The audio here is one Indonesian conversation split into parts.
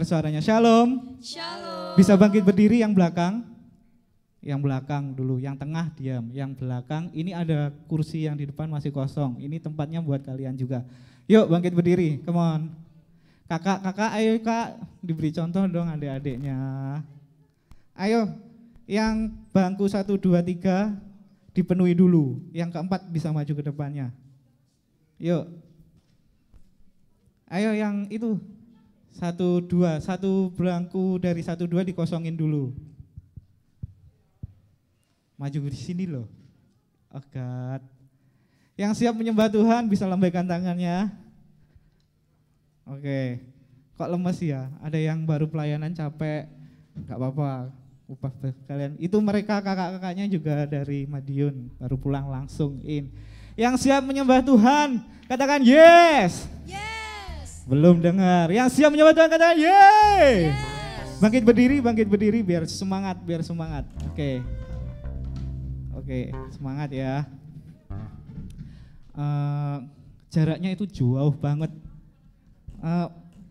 suaranya. Shalom. Shalom. Bisa bangkit berdiri yang belakang? Yang belakang dulu, yang tengah diam, yang belakang ini ada kursi yang di depan masih kosong. Ini tempatnya buat kalian juga. Yuk bangkit berdiri, come on. Kakak, ayo kak, diberi contoh dong adik-adiknya. Ayo, yang bangku 1, 2, 3 dipenuhi dulu. Yang keempat bisa maju ke depannya. Yuk. Ayo yang itu 1, 2, satu bangku dari 1, 2 dikosongin dulu. Maju di sini loh. Oh God. Yang siap menyembah Tuhan bisa lambaikan tangannya. Oke. Kok lemes ya? Ada yang baru pelayanan capek. Enggak apa-apa. Upah kalian. Itu mereka kakak-kakaknya juga dari Madiun, baru pulang langsung in. Yang siap menyembah Tuhan, katakan yes. Yes. Belum dengar. Yang siap menyembah Tuhan katakan yeay. Yes. Bangkit berdiri biar semangat, Oke. Oke, semangat ya. Jaraknya itu jauh banget.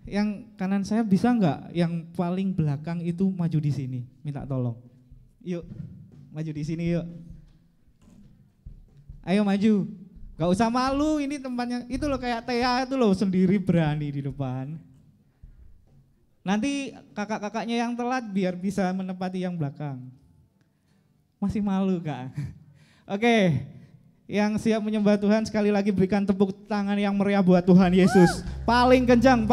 Yang kanan saya bisa nggak? Yang paling belakang itu maju di sini, minta tolong. Yuk, maju di sini yuk. Ayo maju. Gak usah malu, ini tempatnya itu loh kayak Tea itu loh sendiri berani di depan. Nanti kakak-kakaknya yang telat biar bisa menempati yang belakang. Masih malu kak? Oke, yang siap menyembah Tuhan sekali lagi berikan tepuk tangan yang meriah buat Tuhan Yesus. Paling kencang.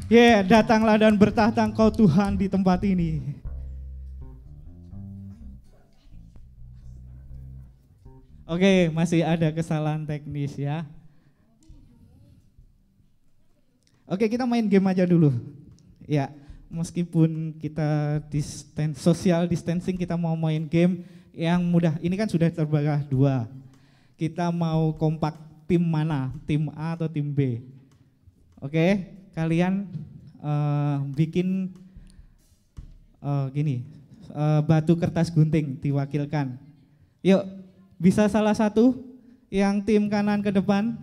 Yeah, datanglah dan bertahta Engkau Tuhan di tempat ini. Oke, masih ada kesalahan teknis ya. Oke, kita main game aja dulu. Ya, meskipun kita social distancing, kita mau main game yang mudah. Ini kan sudah terbagi 2. Kita mau kompak tim mana? Tim A atau tim B? Oke, kalian bikin batu kertas gunting diwakilkan. Yuk, bisa salah satu yang tim kanan ke depan?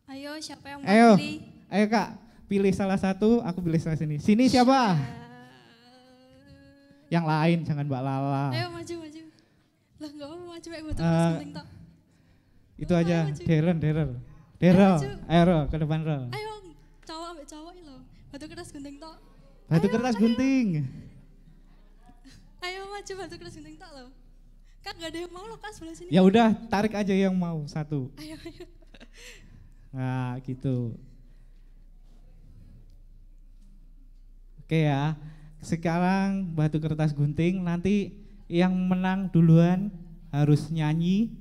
Ayo, siapa yang mau pilih? Ayo kak, pilih salah satu, aku pilih salah sini. Sini siapa? Yang lain, jangan Mbak Lala. Ayo maju. Lah enggak apa-apa maju batu kertas gunting tok. Itu aja, Darren. Ayo Ro, ke depan Ro. Ayo, cowok ambek cowok lho. Batu kertas gunting tok. Batu kertas gunting. Ayo maju batu kertas gunting tok lho. Kan gak ada yang mau loh kak sebelah sini. Ya udah, tarik aja yang mau satu. Ayo. Nah, gitu. Oke ya. Sekarang batu kertas gunting, nanti yang menang duluan harus nyanyi.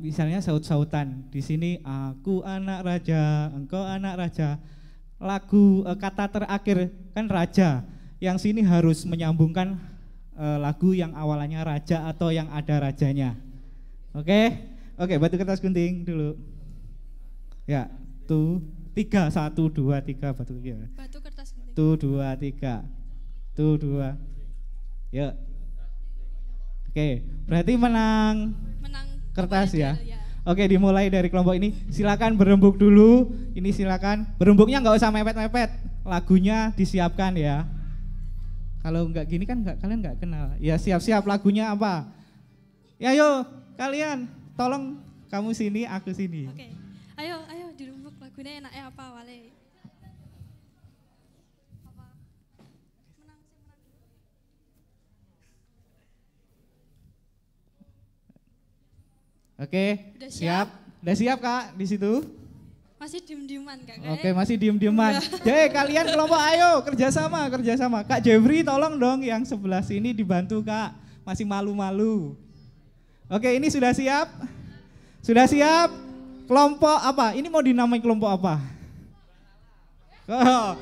Misalnya saut-sautan. Di sini aku anak raja, engkau anak raja. Lagu kata terakhir kan raja. Yang sini harus menyambungkan lagu yang awalnya raja atau yang ada rajanya. Oke, batu kertas gunting dulu. Ya, 3, 1, 2, 3 batu kertas gunting. 2, 3. 2. Yuk. Oke, berarti menang kertas ya. Oke, dimulai dari kelompok ini. Silakan berembuk dulu. Ini silakan. Berembuknya nggak usah mepet-mepet. Lagunya disiapkan ya. Kalau nggak gini kan kalian nggak kenal. Ya siap-siap lagunya apa? Ya yuk kalian tolong kamu sini aku sini. Oke. Ayo dirembuk lagunya enaknya apa wale? Apa? Menang. Oke. Udah siap kak di situ? Masih diem-dieman kak. Oke, masih diem-dieman. Jadi kalian kelompok ayo kerjasama. Kak Jeffrey tolong dong yang sebelah sini dibantu kak. Masih malu-malu. Oke, ini sudah siap? Sudah siap? Kelompok apa? Ini mau dinamai kelompok apa? Oh.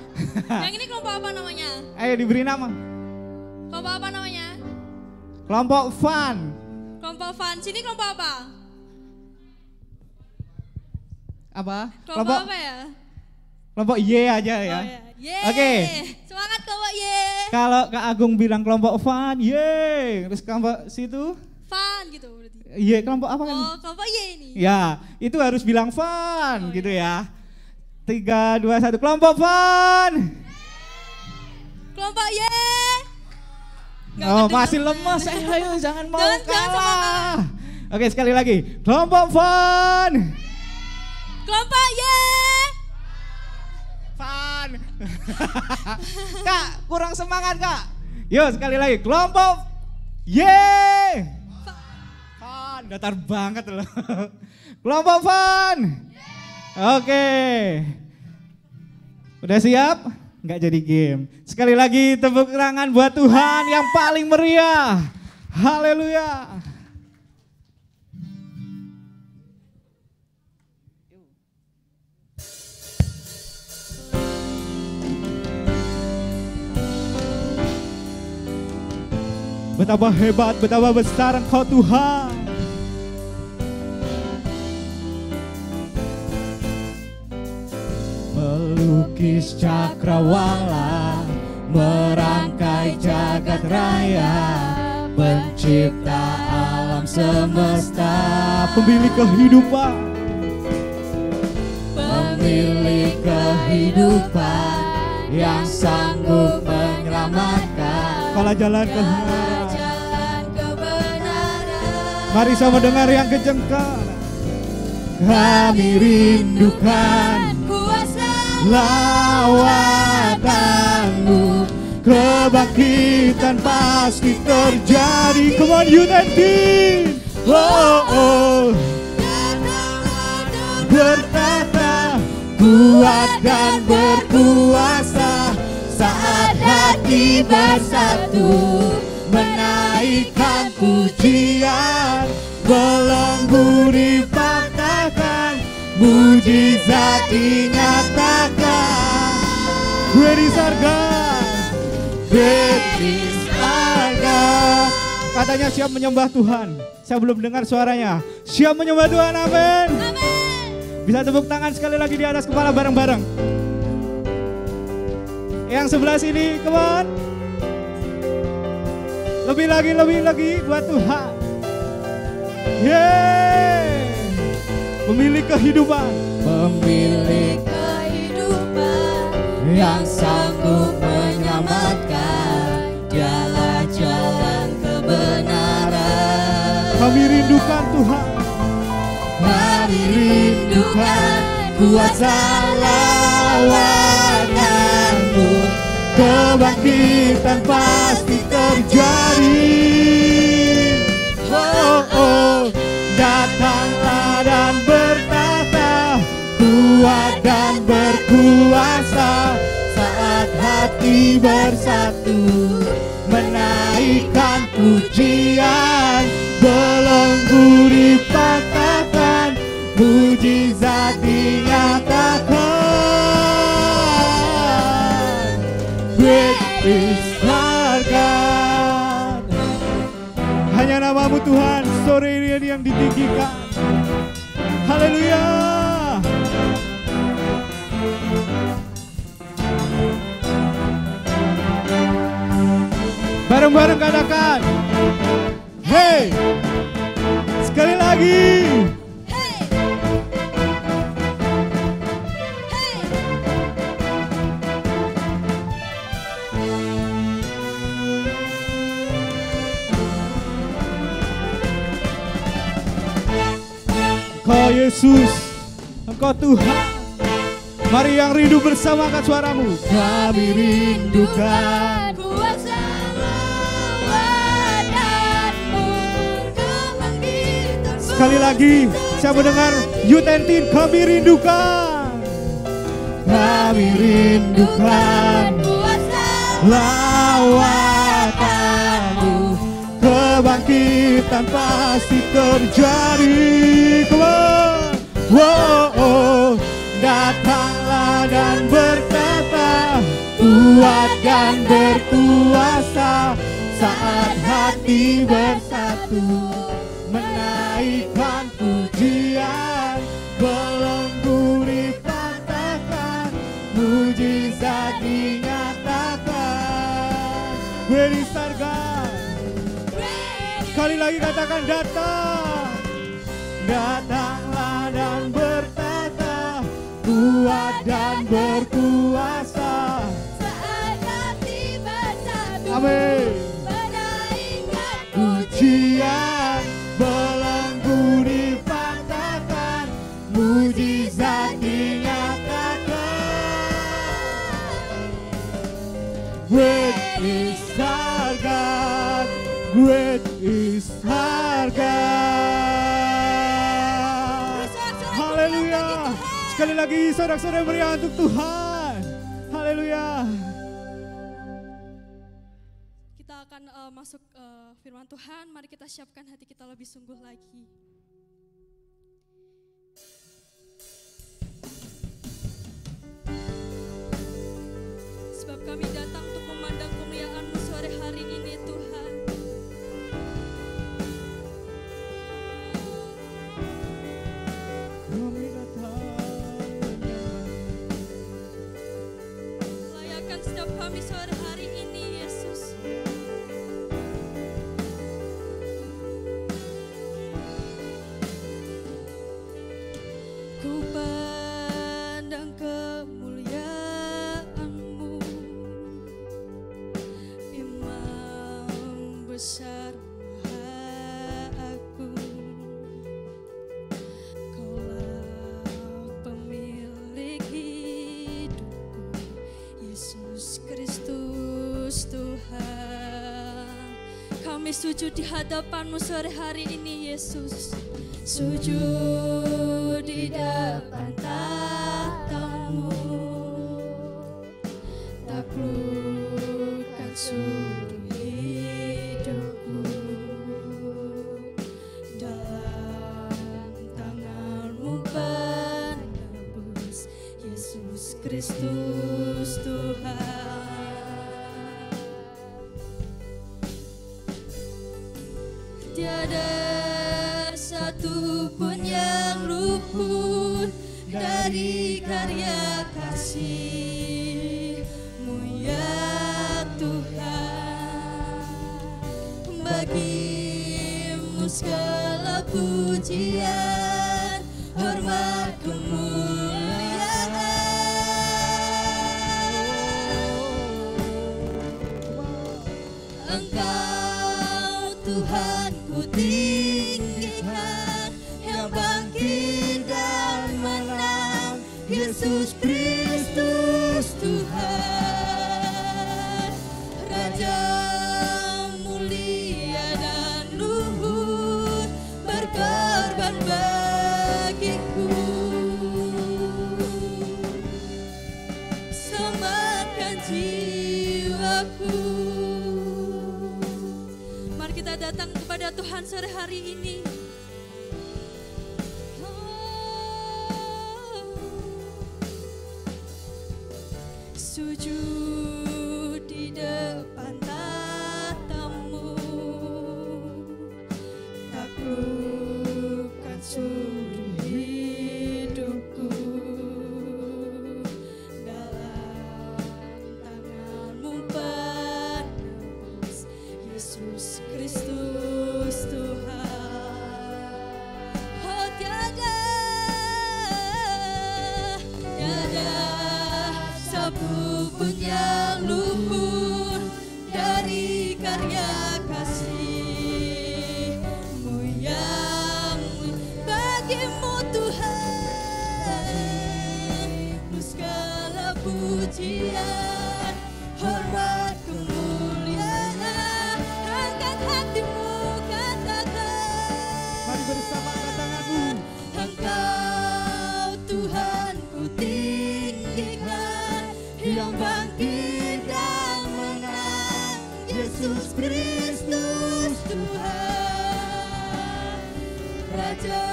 Yang ini kelompok apa namanya? Ayo diberi nama. Kelompok apa namanya? Kelompok fun. Kelompok fun. Sini kelompok apa? Apa? Kelompok apa ya? Kelompok Y aja ya. Oh, ya. Oke. Semangat kelompok Y. Kalau Kak Agung bilang kelompok fun, Y. Terus kelompok situ? Fun gitu berarti. Y, kelompok apa kan? Oh, kelompok Y ini. Ya, itu harus bilang fun gitu ya. 3, 2, 1. Kelompok Fun. Kelompok Ye. Oh, masih lemas. Ayo, jangan mau kalah. Oke, sekali lagi. Kelompok Fun. Kelompok Ye. Fun. Kak, kurang semangat, Kak. Yuk, sekali lagi. Kelompok Ye. Fun, datar banget loh. Kelompok Fun. Oke. Udah siap? Nggak jadi game. Sekali lagi tepuk tangan buat Tuhan yang paling meriah. Haleluya. Betapa hebat, betapa besar Engkau Tuhan. Melukis cakrawala, merangkai jagat raya, pencipta alam semesta, pemilik kehidupan, pemilik kehidupan yang sanggup menyelamatkan. Kala jalan kebenaran. Mari sama dengar yang kenceng. Kami rindukan lawatanmu, kebangkitan pasti terjadi. Come on, United. Oh. Bertata, kuat dan berkuasa, saat hati bersatu, menaikkan pujian, belenggu dipatahkan, mujizat dinyatakan. Great is our God, great is our God. Katanya siap menyembah Tuhan. Saya belum dengar suaranya. Siap menyembah Tuhan, amin. Bisa tepuk tangan sekali lagi di atas kepala bareng-bareng. Yang sebelah sini, come on. Lebih lagi buat Tuhan. Yeay. Pemilik kehidupan, pemilik kehidupan yang sanggup menyelamatkan, jalan-jalan kebenaran. Kami rindukan Tuhan, kami rindukan kuasa lawananmu, kebangkitan pasti terjadi. Oh, datanglah dan bertata, kuat dan berkuasa, saat hati bersatu, menaikkan pujian, belenggu dipatahkan, mujizat dinyatakan. Great is our God. Hanya namamu Tuhan sore ini yang ditinggikan. Haleluya. Bareng-bareng katakan, hey. Sekali lagi. Engkau Yesus, Engkau Tuhan. Mari yang rindu bersamakan suaramu. Kami rindukan kuasa lawananmu, kebangkitan. Sekali lagi, saya mendengar U10, kami rindukan. Kami rindukan kuasa lawananmu, kebangkitan pasti terjadi. Wow, datanglah dan berkata, kuat dan berkuasa, saat hati bersatu, menaikkan pujian, belenggu dipatahkan, mujizat dinyatakan. Great is our God. Sekali lagi katakan, datang. Datanglah dan bertata, kuat dan berkuasa. Saatnya tiba satu. Amin. Pada ingat Ujian belenggu dipatahkan, mujizat dinyatakan. Great is our God, great is our God. Haleluya. Sekali lagi sorak-sorai meriah untuk Tuhan. Haleluya. kita akan masuk firman Tuhan. Mari kita siapkan hati kita lebih sungguh lagi. Sebab kami datang untuk memandang kemuliaan-Mu sore hari ini Tuhan. Kami datang menyembah. Layakan setiap kami sore hari ini Yesus. Ku pandang kemuliaan-Mu, Imam besar Maha Agung. Kaulah pemilik hidupku, Yesus Kristus Tuhan. Kami sujud di hadapan-Mu sore hari ini Yesus. Sujud di depan tahta-Mu, taklukkan seluruh hidupku. Dalam tangan-Mu penebus, Yesus Kristus Tuhan. Tiada satu pun yang luput dari karya kasih-Mu ya Tuhan. Bagi-Mu segala pujian, hormat, kemuliaan. Engkau Tuhan ku tinggikan, yang bangkit dan menang, Yesus Kristus Tuhan. Raja mulia dan luhur, berkorban bagiku. Selamatkan jiwaku. Mari kita datang kepada Tuhan sore hari ini. Sujud di depan tahta-Mu, taklukkan seluruh hidupku. Dalam tangan-Mu penebus, Yesus Kristus Tuhan. Oh tiada satu pun yang luput dari karya kasih-Mu yang bagi-Mu Tuhan. Segala pujian, hormat, kemuliaan. Angkat hatimu, katakan. Mari bersama angkat tanganmu. Engkau Tuhan ku tinggikan, yang bangkit dan menang, Yesus Kristus Tuhan. Raja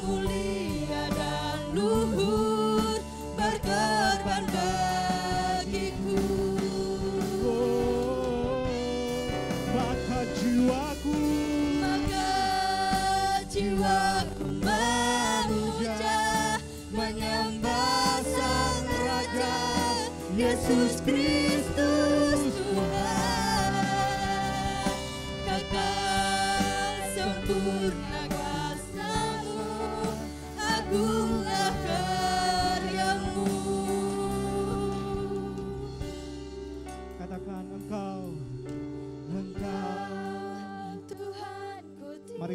mulia dan luhur, berkorban bagiku. Maka jiwaku memuja, menyembah Sang Raja, Yesus Kristus Tuhan. Kekal sempurna kuasa-Mu, agunglah karya-Mu.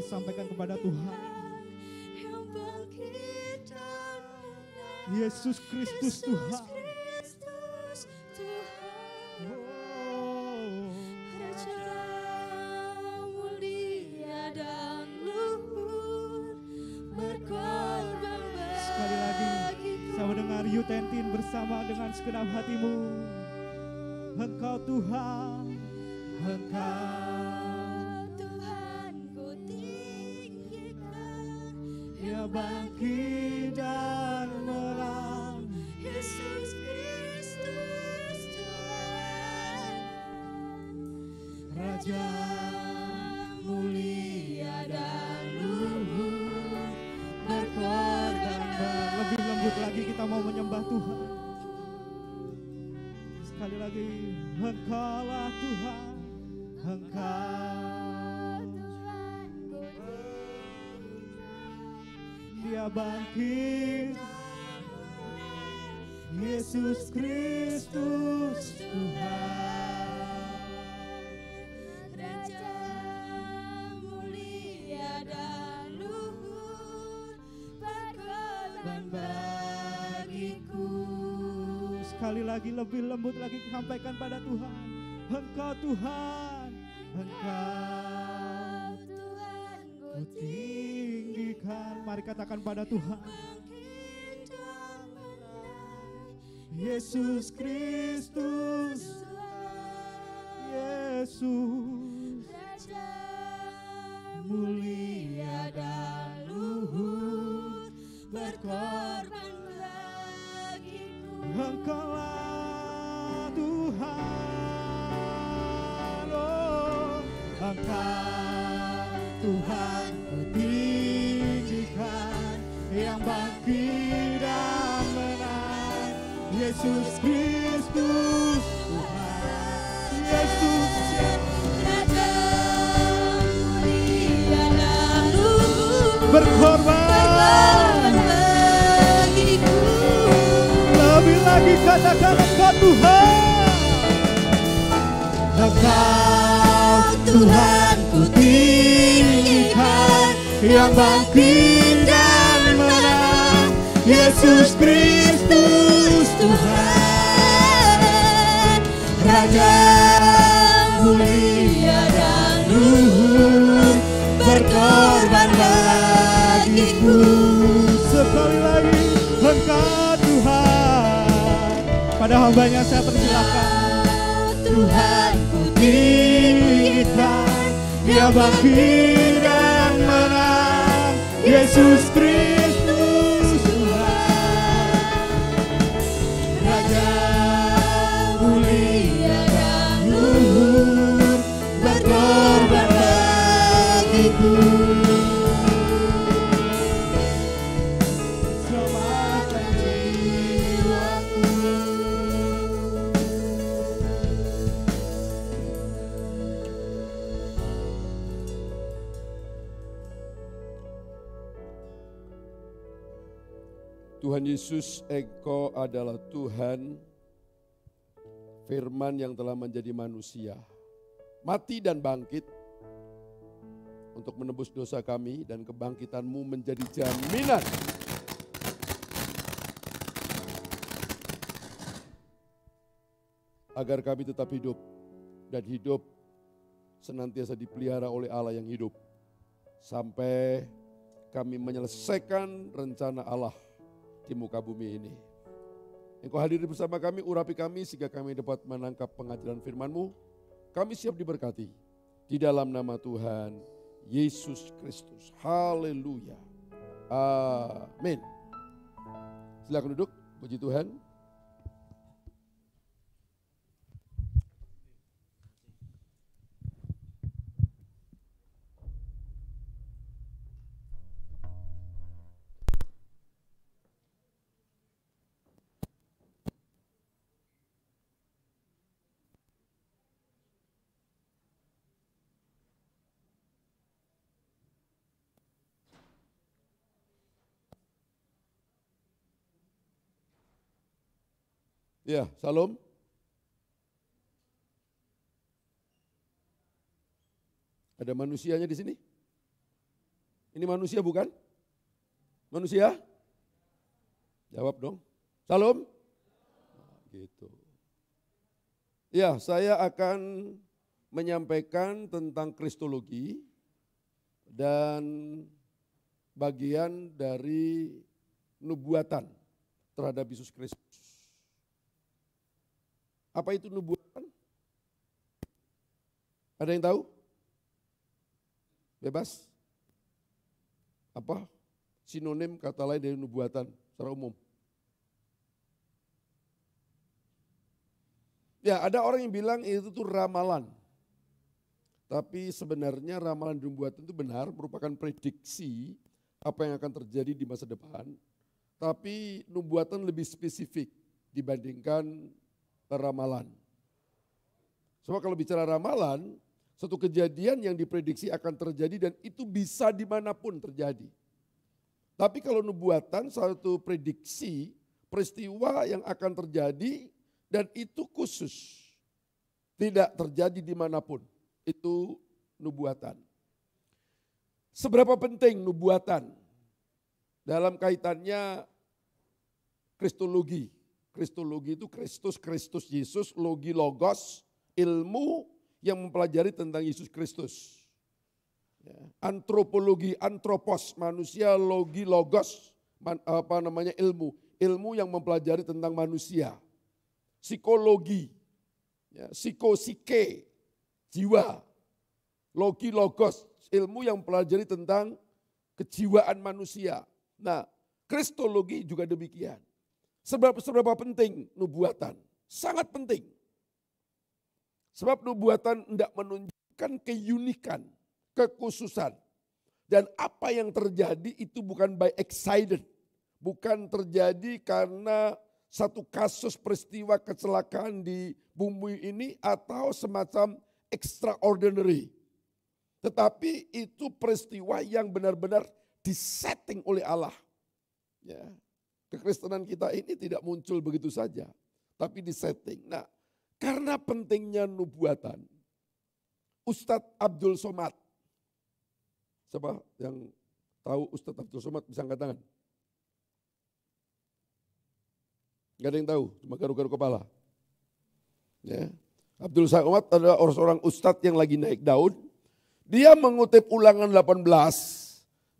sampaikan kepada Tuhan. yang bangkit dan menang. Yesus Kristus Tuhan. Kristus Tuhan. Oh. Raja mulia dan luhur, berkorban Sekali lagi bagiku. saya mendengar Yutentin bersama dengan segenap hatimu. Engkau Tuhan, Engkau Tuhan ku tinggikan, yang bangkit dan menang. Yesus Kristus Tuhan. Raja mulia dan luhur, berkorban lebih lembut lagi kita mau menyembah Tuhan. Sekali lagi, Engkaulah Tuhan, Engkau Tuhan ku tinggikan, Dia bangkit, Yesus Kristus Tuhan. Raja mulia dan luhur, berkorban bagiku. Sekali lagi lebih lembut lagi sampaikan pada Tuhan. Engkau Tuhan, Engkau Tuhan ku ku tinggikan. Mari katakan pada Tuhan. tinggikan dan menang. Yesus Kristus, Yesus Raja mulia dan luhur, berkorban bagiku. Engkaulah Tuhan, oh Engkau Tuhan ku tinggikan, yang bangkit dan menang. Yesus Kristus Tuhan, Yesus Raja mulia dan luhur, berkorban. bagiku. Lebih lagi katakan Engkau Tuhan, Engkau Tuhan ku tinggikan, yang bangkit dan menang. Yesus Kristus Tuhan, Raja mulia dan luhur, berkorban bagiku. Sekali lagi, Engkau Tuhan. Pada hambanya saya persilakan. Tuhan ku tinggikan, Dia bangkit dan menang. Yesus Kristus Tuhan, Raja mulia dan luhur, berkorban bagiku. Selamatkan jiwaku. Tuhan Yesus, Engkau adalah Tuhan, Firman yang telah menjadi manusia, mati dan bangkit untuk menebus dosa kami, dan kebangkitan-Mu menjadi jaminan agar kami tetap hidup, dan hidup senantiasa dipelihara oleh Allah yang hidup, sampai kami menyelesaikan rencana Allah di muka bumi ini. Engkau hadiri bersama kami, urapi kami sehingga kami dapat menangkap pengajaran firman-Mu. Kami siap diberkati di dalam nama Tuhan Yesus Kristus. Haleluya. Amin. Silakan duduk, puji Tuhan. Ya, salam. Ada manusianya di sini? Ini manusia bukan? Manusia? Jawab dong. Salam? Gitu. Ya, saya akan menyampaikan tentang kristologi dan bagian dari nubuatan terhadap Yesus Kristus. Apa itu nubuatan? Ada yang tahu? Bebas? Apa sinonim kata lain dari nubuatan secara umum? Ya, ada orang yang bilang itu tuh ramalan. Tapi sebenarnya ramalan nubuatan itu benar, merupakan prediksi apa yang akan terjadi di masa depan. Tapi nubuatan lebih spesifik dibandingkan ramalan. Sebab kalau bicara ramalan, suatu kejadian yang diprediksi akan terjadi dan itu bisa dimanapun terjadi. Tapi kalau nubuatan, suatu prediksi, peristiwa yang akan terjadi dan itu khusus. Tidak terjadi dimanapun. Itu nubuatan. Seberapa penting nubuatan dalam kaitannya kristologi. Kristologi itu Kristus, Kristus Yesus, logi logos, ilmu yang mempelajari tentang Yesus Kristus. Antropologi, antropos, manusia, logi logos, ilmu. Ilmu yang mempelajari tentang manusia. Psikologi, psikosike, jiwa. Logi logos, ilmu yang mempelajari tentang kejiwaan manusia. Nah, kristologi juga demikian. Seberapa penting nubuatan? Sangat penting. Sebab nubuatan tidak menunjukkan keunikan, kekhususan. Dan apa yang terjadi itu bukan by accident. Bukan terjadi karena satu kasus peristiwa kecelakaan di bumi ini atau semacam extraordinary. Tetapi itu peristiwa yang benar-benar disetting oleh Allah. Ya. Kekristenan kita ini tidak muncul begitu saja, tapi disetting. Nah, karena pentingnya nubuatan, Ustadz Abdul Somad. Siapa yang tahu Ustadz Abdul Somad bisa angkat tangan? Gak ada yang tahu, cuma garuk-garuk kepala. Ya. Abdul Somad adalah seorang ustadz yang lagi naik daun. Dia mengutip Ulangan 18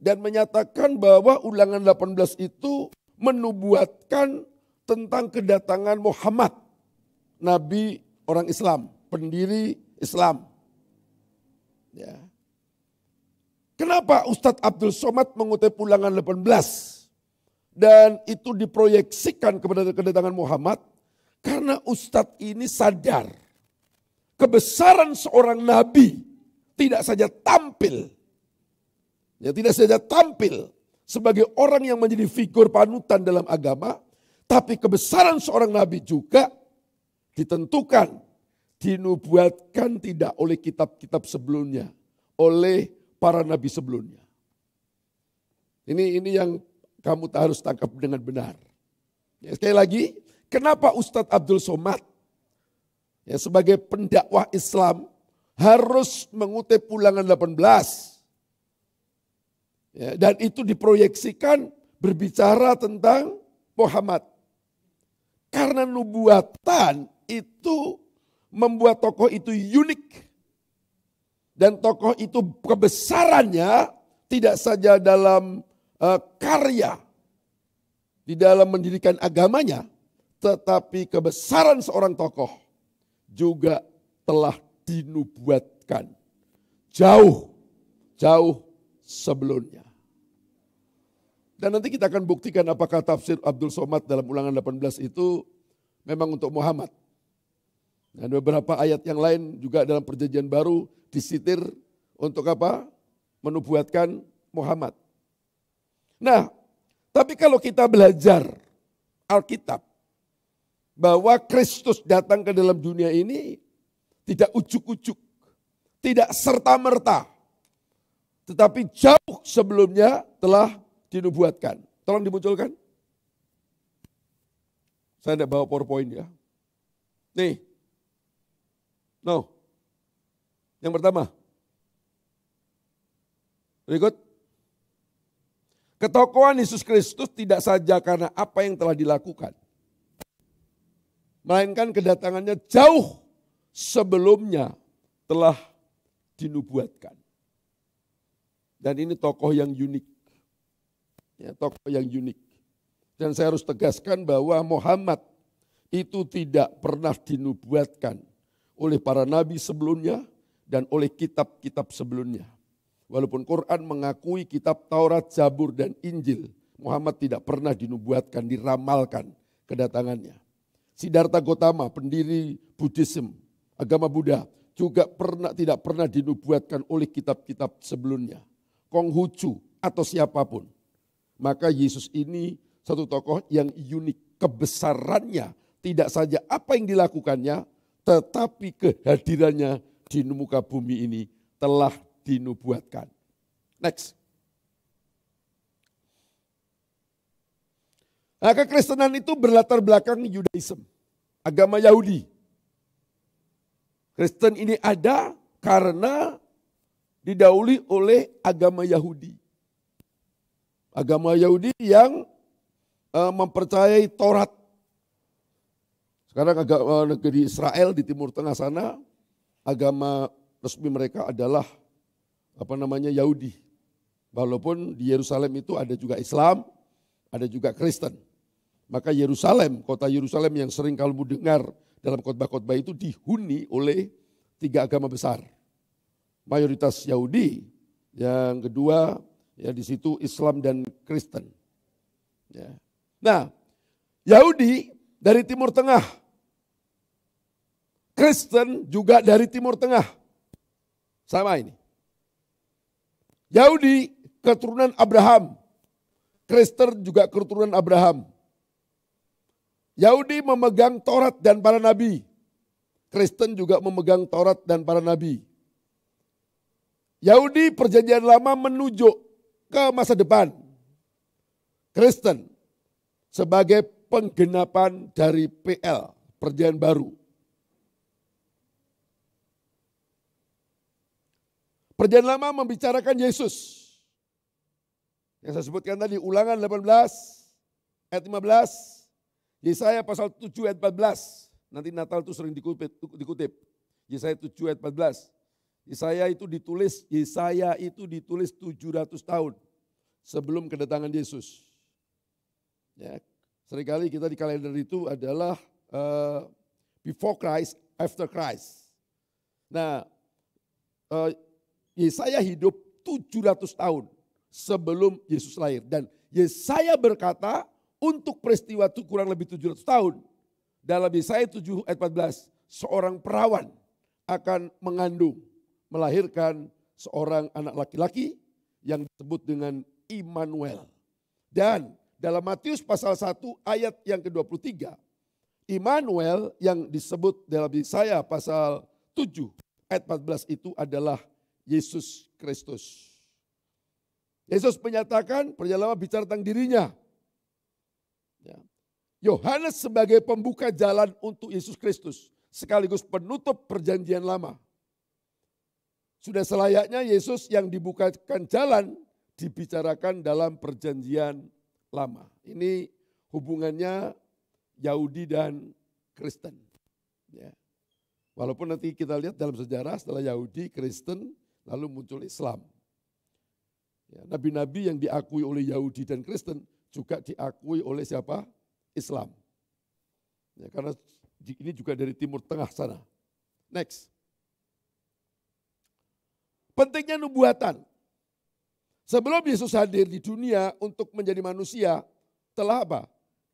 dan menyatakan bahwa Ulangan 18 itu menubuatkan tentang kedatangan Muhammad, Nabi orang Islam, pendiri Islam. Ya. Kenapa Ustadz Abdul Somad mengutip Ulangan 18? Dan itu diproyeksikan kepada kedatangan Muhammad karena Ustadz ini sadar kebesaran seorang nabi tidak saja tampil, sebagai orang yang menjadi figur panutan dalam agama, tapi kebesaran seorang nabi juga ditentukan, dinubuatkan tidak oleh kitab-kitab sebelumnya, oleh para nabi sebelumnya. Ini yang kamu harus tangkap dengan benar. Ya, sekali lagi, kenapa Ustadz Abdul Somad sebagai pendakwah Islam harus mengutip Ulangan 18. Ya, dan itu diproyeksikan berbicara tentang Muhammad. Karena nubuatan itu membuat tokoh itu unik. Dan tokoh itu kebesarannya tidak saja dalam karya, di dalam mendirikan agamanya, tetapi kebesaran seorang tokoh juga telah dinubuatkan jauh sebelumnya. Dan nanti kita akan buktikan apakah tafsir Abdul Somad dalam Ulangan 18 itu memang untuk Muhammad. Dan beberapa ayat yang lain juga dalam Perjanjian Baru disitir untuk apa? Menubuatkan Muhammad. Nah, tapi kalau kita belajar Alkitab, bahwa Kristus datang ke dalam dunia ini tidak ujuk-ujuk, tidak serta-merta, tetapi jauh sebelumnya telah dinubuatkan. Tolong dimunculkan. Saya tidak bawa PowerPoint ya. Nih. No. Yang pertama. Berikut. Ketokohan Yesus Kristus tidak saja karena apa yang telah dilakukan, melainkan kedatangannya jauh sebelumnya telah dinubuatkan. Dan ini tokoh yang unik. Ya, tokoh yang unik. Dan saya harus tegaskan bahwa Muhammad itu tidak pernah dinubuatkan oleh para nabi sebelumnya dan oleh kitab-kitab sebelumnya. Walaupun Quran mengakui kitab Taurat, Zabur, dan Injil, Muhammad tidak pernah dinubuatkan, diramalkan kedatangannya. Siddhartha Gautama, pendiri Buddhism, agama Buddha, juga tidak pernah dinubuatkan oleh kitab-kitab sebelumnya. Konghucu atau siapapun. Maka Yesus ini satu tokoh yang unik. Kebesarannya tidak saja apa yang dilakukannya, tetapi kehadirannya di muka bumi ini telah dinubuatkan. Next. Nah, kekristenan itu berlatar belakang Yudaism, agama Yahudi. Kristen ini ada karena didahului oleh agama Yahudi. Agama Yahudi yang mempercayai Taurat. Sekarang negeri Israel di Timur Tengah sana, agama resmi mereka adalah Yahudi. Walaupun di Yerusalem itu ada juga Islam, ada juga Kristen. Maka Yerusalem, kota Yerusalem yang sering kamu dengar dalam khotbah-khotbah itu dihuni oleh 3 agama besar. Mayoritas Yahudi, yang kedua ya di situ Islam dan Kristen. Ya. Nah, Yahudi dari Timur Tengah, Kristen juga dari Timur Tengah, sama ini. Yahudi keturunan Abraham, Kristen juga keturunan Abraham. Yahudi memegang Taurat dan para nabi, Kristen juga memegang Taurat dan para nabi. Yahudi perjanjian lama menuju ke masa depan. Kristen sebagai penggenapan dari PL, perjanjian baru. Perjanjian lama membicarakan Yesus. Yang saya sebutkan tadi, Ulangan 18 ayat 15, Yesaya pasal 7 ayat 14. Nanti Natal itu sering dikutip. Yesaya 7 ayat 14. Yesaya itu ditulis 700 tahun sebelum kedatangan Yesus. Ya, seringkali kita di kalender itu adalah before Christ, after Christ. Nah, Yesaya hidup 700 tahun sebelum Yesus lahir. Dan Yesaya berkata untuk peristiwa itu kurang lebih 700 tahun. Dalam Yesaya 7 ayat 14, seorang perawan akan mengandung, melahirkan seorang anak laki-laki yang disebut dengan Immanuel. Dan dalam Matius pasal 1 ayat yang ke-23, Immanuel yang disebut dalam Yesaya pasal 7 ayat 14 itu adalah Yesus Kristus. Yesus menyatakan, perjalanan lama bicara tentang dirinya. Yohanes sebagai pembuka jalan untuk Yesus Kristus, sekaligus penutup perjanjian lama. Sudah selayaknya Yesus yang dibukakan jalan dibicarakan dalam perjanjian lama. Ini hubungannya Yahudi dan Kristen. Ya. Walaupun nanti kita lihat dalam sejarah setelah Yahudi, Kristen, lalu muncul Islam. Ya, nabi-nabi yang diakui oleh Yahudi dan Kristen juga diakui oleh siapa? Islam. Ya, karena ini juga dari Timur Tengah sana. Next. Pentingnya nubuatan. Sebelum Yesus hadir di dunia untuk menjadi manusia, telah apa?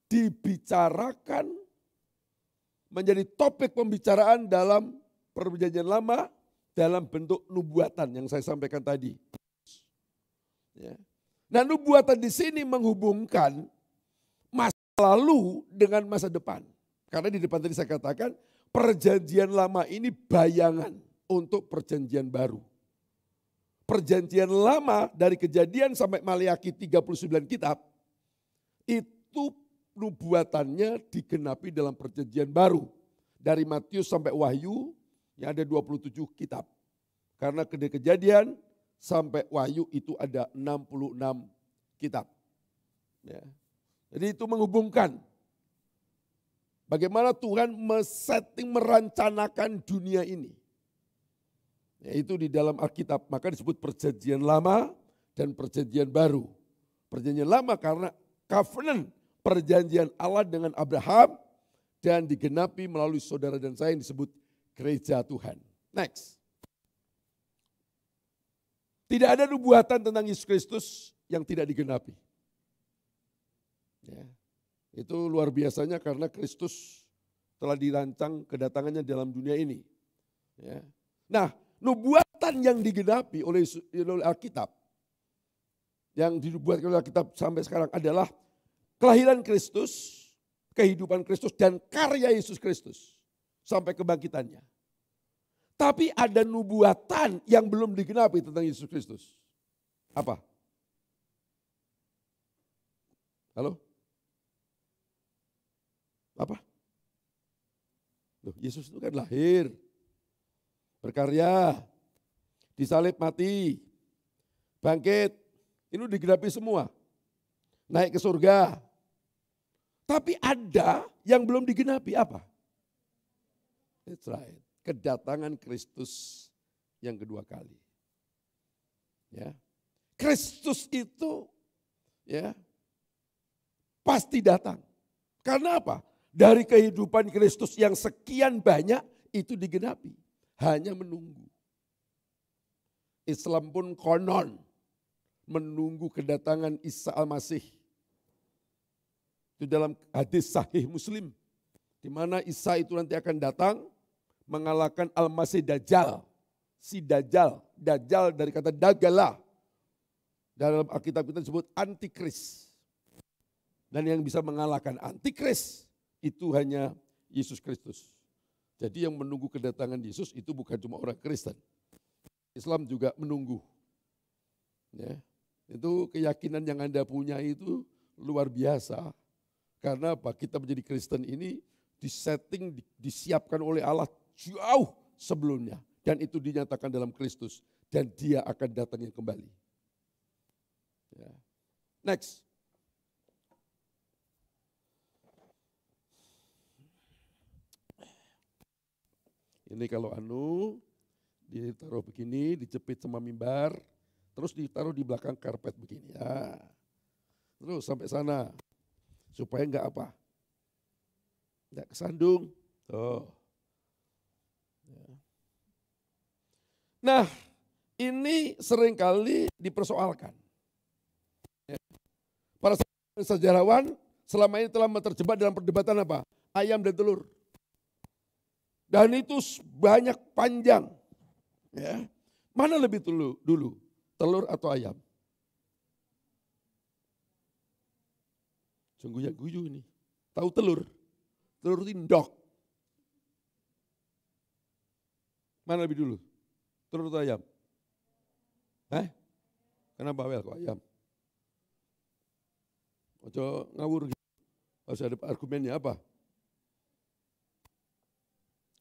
Dibicarakan menjadi topik pembicaraan dalam perjanjian lama dalam bentuk nubuatan yang saya sampaikan tadi. Ya. Nah, nubuatan di sini menghubungkan masa lalu dengan masa depan. Karena di depan tadi saya katakan perjanjian lama ini bayangan untuk perjanjian baru. Perjanjian lama dari Kejadian sampai Maleakhi 39 kitab itu nubuatannya digenapi dalam perjanjian baru. Dari Matius sampai Wahyu yang ada 27 kitab. Karena dari Kejadian sampai Wahyu itu ada 66 Alkitab. Ya. Jadi itu menghubungkan bagaimana Tuhan merancanakan dunia ini. Yaitu di dalam Alkitab, maka disebut perjanjian lama dan perjanjian baru. Perjanjian lama karena covenant, perjanjian Allah dengan Abraham, dan digenapi melalui saudara dan saya yang disebut gereja Tuhan. Next. Tidak ada nubuatan tentang Yesus Kristus yang tidak digenapi. Ya. Itu luar biasanya karena Kristus telah dirancang kedatangannya dalam dunia ini. Ya. Nah, nubuatan yang digenapi oleh Alkitab, yang dibuatkan oleh Alkitab sampai sekarang adalah kelahiran Kristus, kehidupan Kristus, dan karya Yesus Kristus sampai kebangkitannya. Tapi ada nubuatan yang belum digenapi tentang Yesus Kristus. Apa? Halo? Apa? Loh, Yesus itu kan lahir, berkarya, disalib mati, bangkit. Ini digenapi semua. Naik ke surga. Tapi ada yang belum digenapi, apa? That's right. Kedatangan Kristus yang kedua kali. Ya. Kristus itu ya pasti datang. Karena apa? Dari kehidupan Kristus yang sekian banyak itu digenapi. Hanya menunggu. Islam pun konon menunggu kedatangan Isa Al-Masih. Itu dalam hadis sahih Muslim. Di mana Isa itu nanti akan datang mengalahkan Al-Masih Dajjal. Si Dajjal, Dajjal dari kata Dagala. Dalam Alkitab kita disebut Antikris. Dan yang bisa mengalahkan Antikris itu hanya Yesus Kristus. Jadi yang menunggu kedatangan Yesus itu bukan cuma orang Kristen. Islam juga menunggu. Ya, itu keyakinan yang Anda punya itu luar biasa. Karena apa? Kita menjadi Kristen ini disetting, disiapkan oleh Allah jauh sebelumnya. Dan itu dinyatakan dalam Kristus. Dan dia akan datangnya kembali. Ya. Next. Ini kalau ditaruh begini, dijepit sama mimbar, terus ditaruh di belakang karpet begini. Ya. Terus sampai sana. Supaya enggak apa? Enggak kesandung. Oh. Nah, ini seringkali dipersoalkan. Para sejarawan selama ini telah terjebak dalam perdebatan apa? Ayam dan telur. Dan itu banyak panjang. Ya. Mana lebih dulu? Telur atau ayam? Sungguh ya guyu ini. Tahu telur? Telur indok. Mana lebih dulu? Telur atau ayam? Kenapa wel kok ayam? Ojo ngawur gitu. Harus ada argumennya apa?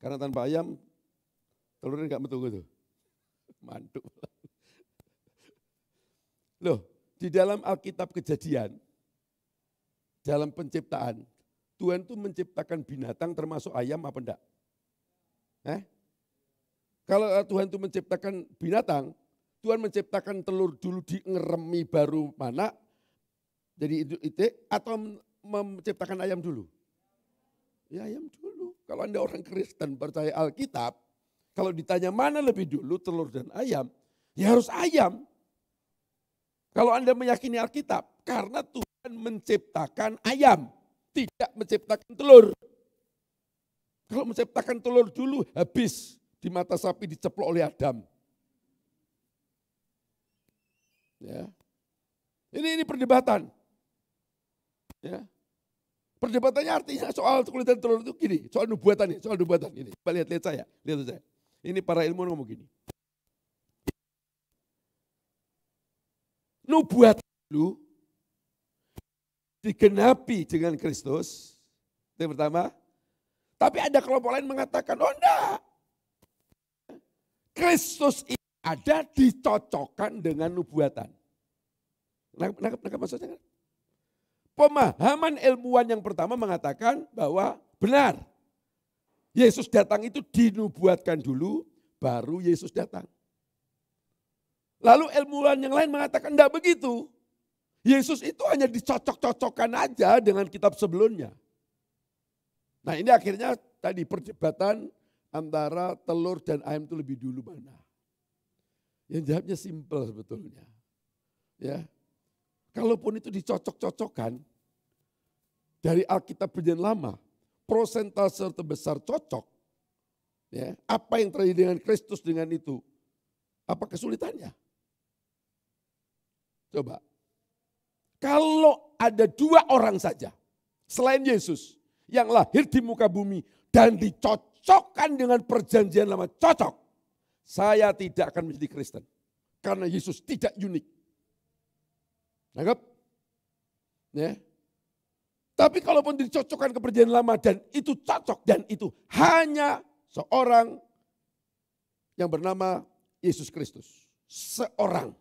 Karena tanpa ayam, telurnya enggak metu gitu. Mantuk. Loh, di dalam Alkitab Kejadian, dalam penciptaan, Tuhan itu menciptakan binatang termasuk ayam apa enggak? Kalau Tuhan itu menciptakan binatang, Tuhan menciptakan telur dulu ngeremi baru mana, jadi itik, atau menciptakan ayam dulu? Ya ayam dulu. Kalau Anda orang Kristen percaya Alkitab, kalau ditanya mana lebih dulu telur dan ayam, ya harus ayam. Kalau Anda meyakini Alkitab, karena Tuhan menciptakan ayam, tidak menciptakan telur. Kalau menciptakan telur dulu, habis di mata sapi diceplok oleh Adam. Ya. Ini perdebatan. Ya. Perdebatannya artinya soal kulit dan telur itu gini, soal nubuatan ini. Lihat saya. Ini para ilmuwan ngomong gini. Nubuatan dulu digenapi dengan Kristus. Itu yang pertama. Tapi ada kelompok lain mengatakan, oh enggak. Kristus ini ada dicocokkan dengan nubuatan. Nangkap maksudnya kan? Pemahaman ilmuwan yang pertama mengatakan bahwa benar. Yesus datang itu dinubuatkan dulu, baru Yesus datang. Lalu ilmuwan yang lain mengatakan enggak begitu. Yesus itu hanya dicocok-cocokkan aja dengan kitab sebelumnya. Nah ini akhirnya tadi perdebatan antara telur dan ayam itu lebih dulu mana. Yang jawabnya simpel sebetulnya. Ya, kalaupun itu dicocok-cocokkan dari Alkitab Perjanjian Lama, prosentase terbesar cocok. Ya, apa yang terjadi dengan Kristus dengan itu? Apa kesulitannya? Coba. Kalau ada 2 orang saja selain Yesus yang lahir di muka bumi dan dicocokkan dengan Perjanjian Lama, cocok. Saya tidak akan menjadi Kristen. Karena Yesus tidak unik. Nangkep? Ya. Tapi kalaupun dicocokkan ke Perjanjian Lama dan itu cocok dan itu hanya seorang yang bernama Yesus Kristus. Seorang.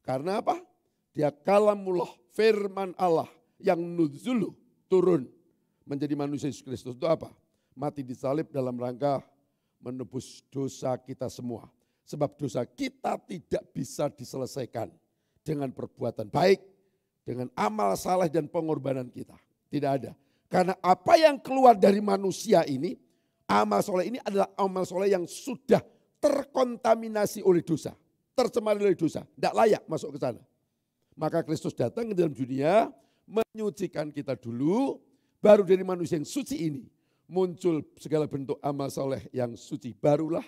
Karena apa? Dia kalamullah, firman Allah yang nuzulu, turun menjadi manusia Yesus Kristus. Itu apa? Mati disalib dalam rangka menebus dosa kita semua. Sebab dosa kita tidak bisa diselesaikan dengan perbuatan baik, dengan amal saleh dan pengorbanan kita. Tidak ada. Karena apa yang keluar dari manusia ini, amal soleh ini adalah amal soleh yang sudah terkontaminasi oleh dosa. Tercemari oleh dosa. Tidak layak masuk ke sana. Maka Kristus datang ke dalam dunia, menyucikan kita dulu, baru dari manusia yang suci ini muncul segala bentuk amal soleh yang suci. Barulah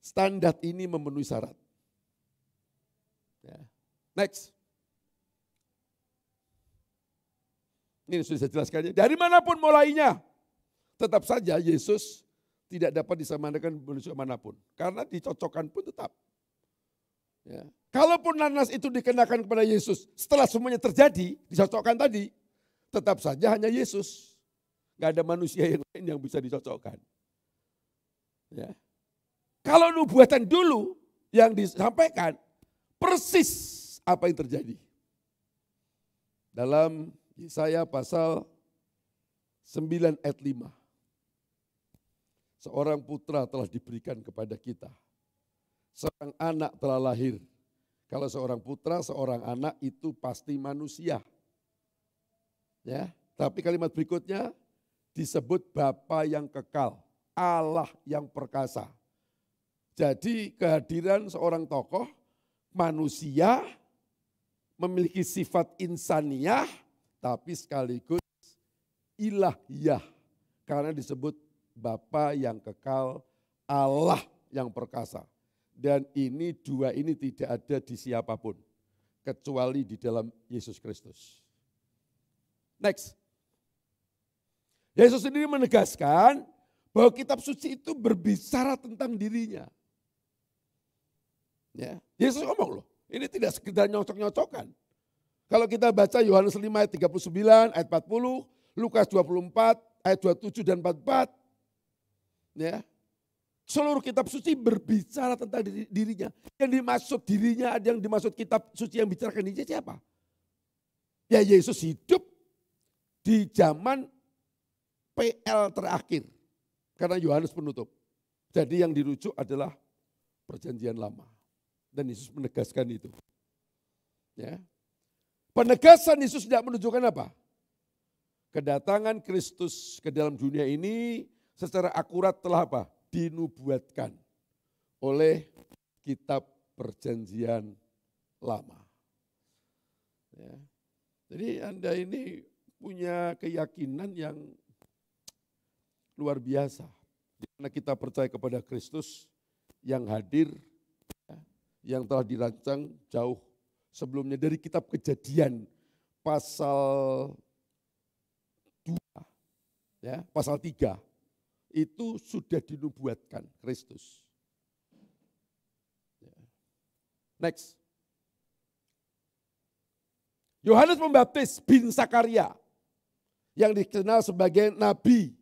standar ini memenuhi syarat. Ya. Next. Ini sudah saya jelaskannya. Dari manapun mulainya, tetap saja Yesus tidak dapat disamakan manusia manapun. Karena dicocokkan pun tetap. Ya. Kalaupun nanas itu dikenakan kepada Yesus, setelah semuanya terjadi, dicocokkan tadi, tetap saja hanya Yesus. Gak ada manusia yang lain yang bisa dicocokkan. Ya. Kalau nubuatan dulu yang disampaikan, persis apa yang terjadi. Dalam Yesaya pasal 9 ayat 5. Seorang putra telah diberikan kepada kita. Seorang anak telah lahir. Kalau seorang putra, seorang anak itu pasti manusia. Ya, tapi kalimat berikutnya disebut Bapa yang kekal, Allah yang perkasa. Jadi kehadiran seorang tokoh manusia memiliki sifat insaniah tapi sekaligus ilahiyah karena disebut Bapa yang kekal, Allah yang perkasa. Dan ini dua ini tidak ada di siapapun kecuali di dalam Yesus Kristus. Next. Yesus sendiri menegaskan bahwa kitab suci itu berbicara tentang dirinya. Ya, Yesus ngomong loh, ini tidak sekedar nyocok-nyocokan. Kalau kita baca Yohanes 5 ayat 39, ayat 40, Lukas 24, ayat 27 dan 44. Ya, seluruh kitab suci berbicara tentang dirinya. Yang dimaksud dirinya, ada yang dimaksud kitab suci yang bicarakan dirinya siapa? Ya Yesus hidup di zaman PL terakhir. Karena Yohanes penutup. Jadi yang dirujuk adalah Perjanjian Lama. Dan Yesus menegaskan itu. Ya. Penegasan Yesus tidak menunjukkan apa? Kedatangan Kristus ke dalam dunia ini secara akurat telah apa? Dinubuatkan oleh kitab Perjanjian Lama. Ya. Jadi Anda ini punya keyakinan yang luar biasa. Karena kita percaya kepada Kristus yang hadir, yang telah dirancang jauh sebelumnya dari kitab Kejadian pasal 2, ya, pasal 3. Itu sudah dinubuatkan Kristus. Next. Yohanes Pembaptis bin Zakaria yang dikenal sebagai nabi.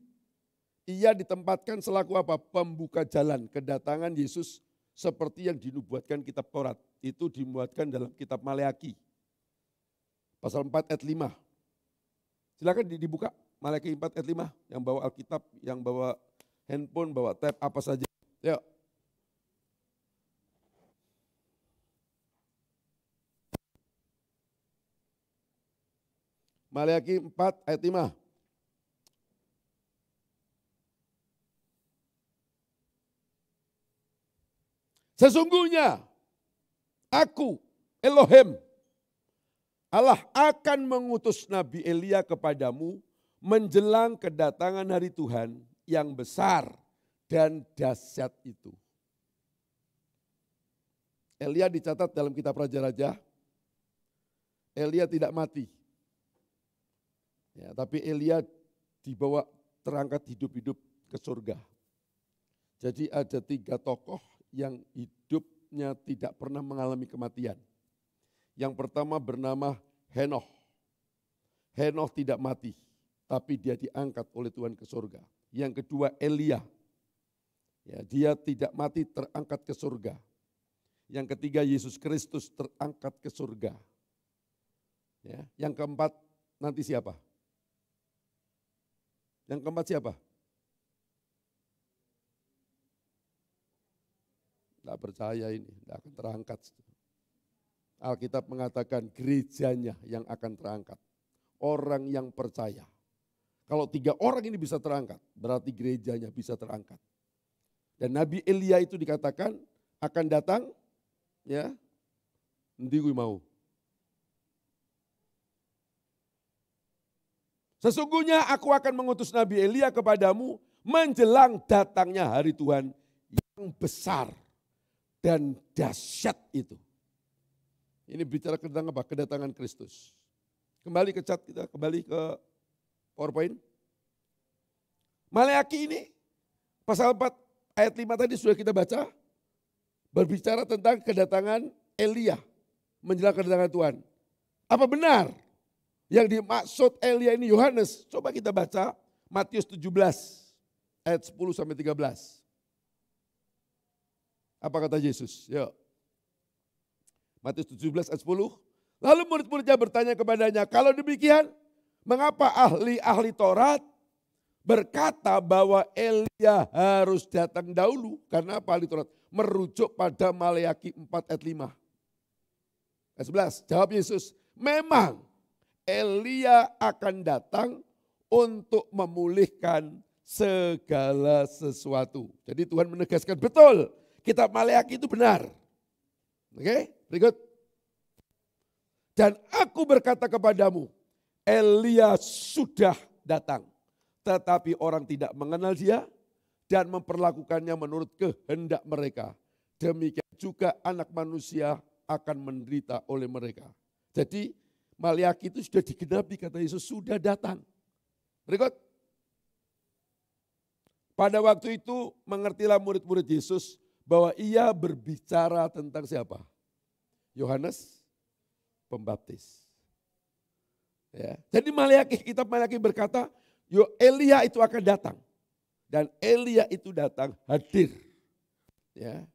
Ia ditempatkan selaku apa? Pembuka jalan kedatangan Yesus seperti yang dinubuatkan kitab Taurat. Itu dimuatkan dalam kitab Maleaki. Pasal 4 ayat 5. Silakan dibuka Maliaki 4 ayat 5. Yang bawa Alkitab, yang bawa handphone, bawa tab, apa saja. Yuk. Maliaki 4 ayat 5. Sesungguhnya aku, Elohim, Allah akan mengutus Nabi Elia kepadamu menjelang kedatangan hari Tuhan yang besar dan dahsyat itu. Elia dicatat dalam kitab Raja-Raja. Elia tidak mati. Ya, tapi Elia dibawa terangkat hidup-hidup ke surga. Jadi ada 3 tokoh yang hidupnya tidak pernah mengalami kematian. Yang pertama bernama Henoh. Henoh tidak mati, tapi dia diangkat oleh Tuhan ke surga. Yang kedua Elia. Ya, dia tidak mati, terangkat ke surga. Yang ketiga Yesus Kristus terangkat ke surga. Ya, yang keempat nanti siapa? Yang keempat siapa? Tidak percaya ini, tidak akan terangkat. Alkitab mengatakan gerejanya yang akan terangkat. Orang yang percaya. Kalau 3 orang ini bisa terangkat, berarti gerejanya bisa terangkat. Dan Nabi Elia itu dikatakan akan datang, ya, nanti gue mau. Sesungguhnya aku akan mengutus Nabi Elia kepadamu menjelang datangnya hari Tuhan yang besar dan dahsyat itu. Ini bicara tentang apa? Kedatangan Kristus. Kembali ke chat kita, kembali ke PowerPoint. Maleaki ini, pasal 4 ayat 5 tadi sudah kita baca. Berbicara tentang kedatangan Elia menjelang kedatangan Tuhan. Apa benar yang dimaksud Elia ini Yohanes? Coba kita baca Matius 17 ayat 10 sampai 13. Apa kata Yesus? Yuk. Matius 17 ayat 10. Lalu murid-muridnya bertanya kepadanya, kalau demikian mengapa ahli-ahli Taurat berkata bahwa Elia harus datang dahulu? Karena apa ahli Taurat? Merujuk pada Maleaki 4 ayat 5. Ayat 11, jawab Yesus, memang Elia akan datang untuk memulihkan segala sesuatu. Jadi Tuhan menegaskan betul. Kitab Maleaki itu benar. Oke, berikut. Dan aku berkata kepadamu, Elia sudah datang. Tetapi orang tidak mengenal dia dan memperlakukannya menurut kehendak mereka. Demikian juga anak manusia akan menderita oleh mereka. Jadi Maleaki itu sudah digenapi, kata Yesus sudah datang. Berikut. Pada waktu itu mengertilah murid-murid Yesus bahwa ia berbicara tentang siapa? Yohanes Pembaptis. Ya. Jadi kitab Maleaki berkata, Elia itu akan datang. Dan Elia itu datang hadir. Ya.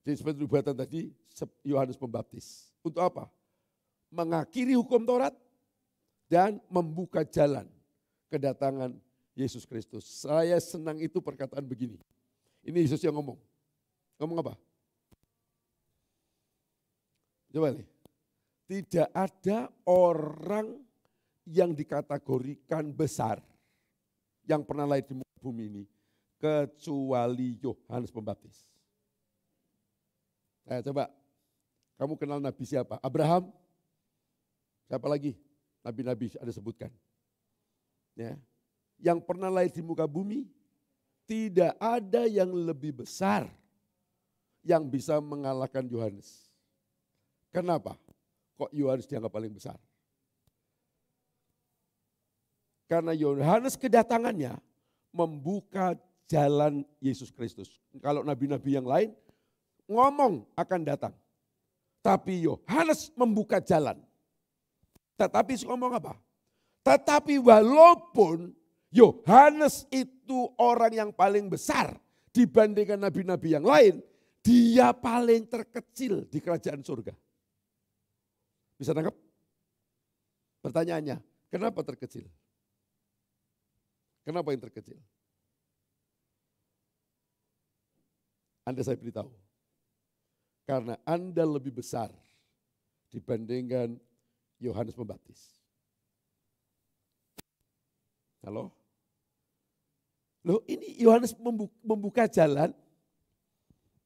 Jadi seperti perbuatan tadi, Yohanes Pembaptis. Untuk apa? Mengakhiri hukum Taurat dan membuka jalan kedatangan Yesus Kristus. Saya senang itu perkataan begini. Ini Yesus yang ngomong. Ngomong apa? Coba nih. Tidak ada orang yang dikategorikan besar yang pernah lahir di muka bumi ini kecuali Yohanes Pembaptis. Coba, kamu kenal Nabi siapa? Abraham? Siapa lagi? Nabi-nabi ada sebutkan. Ya. Yang pernah lahir di muka bumi, tidak ada yang lebih besar yang bisa mengalahkan Yohanes. Kenapa? Kok Yohanes dianggap paling besar? Karena Yohanes kedatangannya membuka jalan Yesus Kristus. Kalau nabi-nabi yang lain ngomong akan datang. Tapi Yohanes membuka jalan. Tetapi ngomong apa? Tetapi walaupun Yohanes itu orang yang paling besar dibandingkan nabi-nabi yang lain, dia paling terkecil di kerajaan surga. Bisa tangkap? Pertanyaannya, kenapa terkecil? Kenapa yang terkecil? Anda saya beritahu. Karena Anda lebih besar dibandingkan Yohanes Pembaptis. Halo? Loh, ini Yohanes membuka jalan.